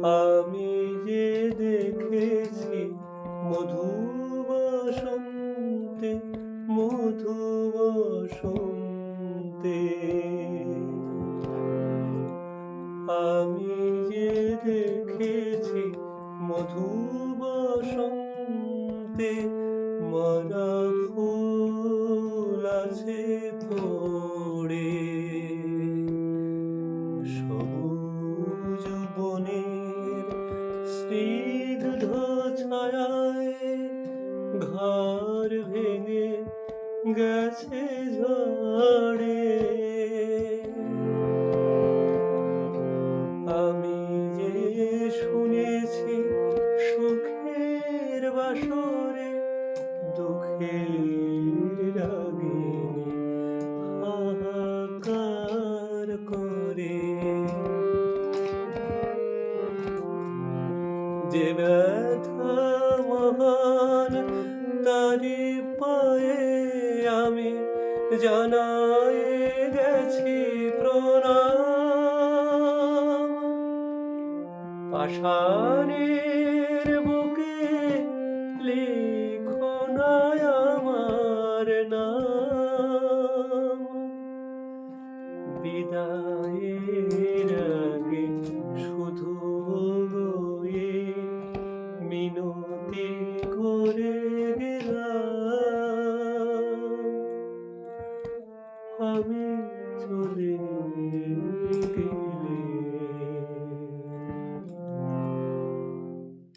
আমি যে দেখেছি মধু বসন্তে, মধু বসন্তে, আমি যে দেখেছি মধু বসন্তে, মরা ফুল আছে পড়ে, সবুজ বনের স্নিগ্ধ ছায়ায় ঘর ভেঙে গেছে ঝড়ে। আমি যে শুনেছি সুখের বাসরে দুঃখের রাগিনী হাহাকার করে, যে ব্যথা মহান তারি পায়ে আমি জানাই গেছি প্রণাম। পাষাণের বুকে লিখো না আমার নাম।